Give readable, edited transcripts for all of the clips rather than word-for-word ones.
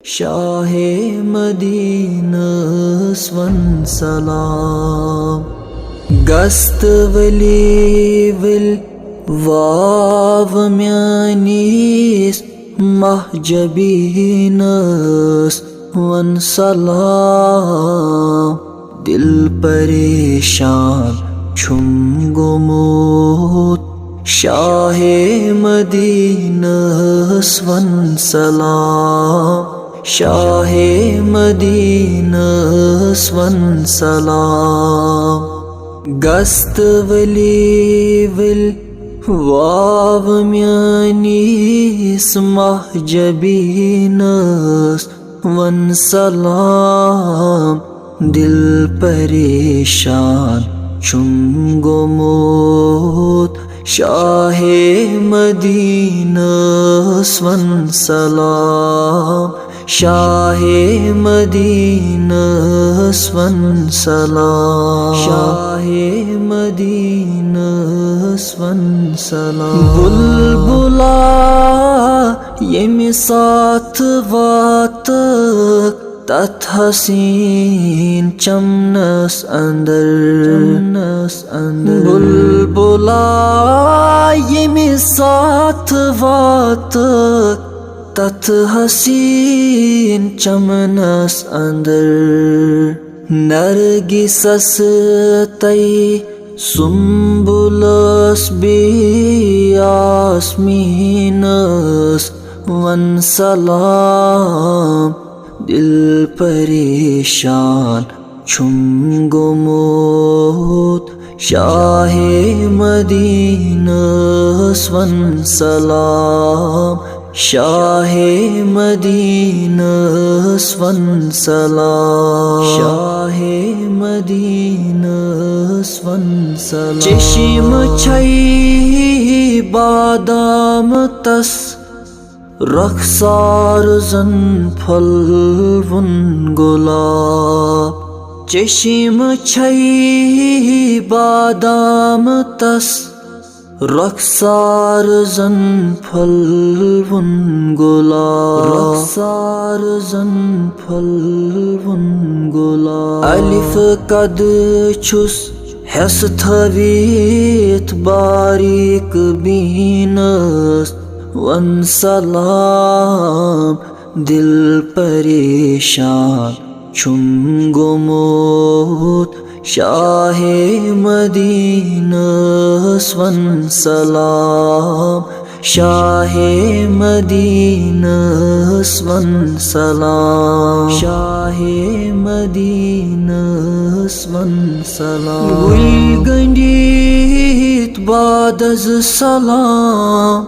Shah Medina one सलाम। गस्त वली will wow म्यानीस महजबीनस one सलाम। दिल परेशान छुम गुमोत शाहे मदीना वन सलाम। शाहे मदीना वन सलाम। गस्त वली विल वाव म्यानीस महजबीनस वन सलाम। दिल परेशान छुम गुमोत शाहे मदीना वन सलाम। शाहे मदीना वन सलाम। शाहे मदीना वन सलाम। बुलबुला येमि साथ वात तथ हसीन चमनस अंदर। बुलबुला येमि साथ वात तथ हसीन चमनस अंदर। नरगिसस तई सुम्बुलस बियास्मीनस वन सलाम। दिल परेशान छुम गुमोत शाहे मदीना वन सलाम। शाहे मदीना वन सलाम। शाहे मदीना वन सलाम। चश्म छई बादाम तस रखसार जन फल वन गुलाब। चश्म छई बादाम तस रखसार जन फल वन गुलाब। रखसार जन फल वन गुलाब। अलिफ कद छुस हस थवीत बारीक बीनस वन सलाम। दिल परेशान छुम गुमोत शाहे मदीना वन सलाम। शाहे मदीना वन सलाम। शाहे मदीना वन सलाम। गुल गंडीत बादज सलाम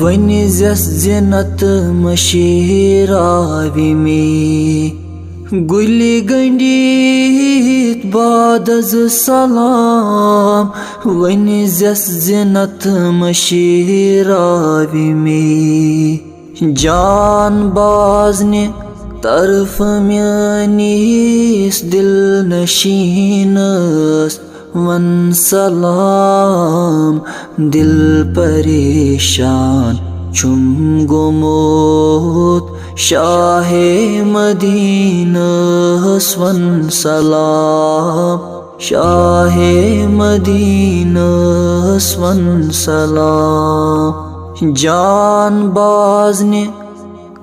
वन जस जन्नत मशीरावी में। गुल गंडीत बादज सलाम वन जस जन्नत मशीरावी में। जान बाजने तरफ म्यानीस दिल नशीनस वन सलाम। दिल परेशान छुम गुमोत शाहे मदीना वन सलाम। शाहे मदीना वन सलाम। जान बाजने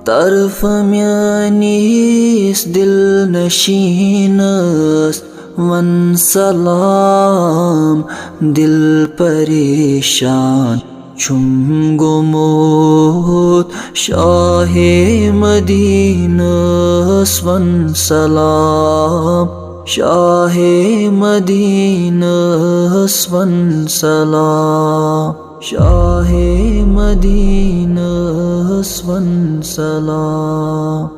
तरफ म्यानीस दिल नशीनस वन सलाम। दिल परेशान छुम गुमोत शाहे मदीना वन सलाम। शाहे मदीना वन सलाम। शाहे मदीना वन सलाम।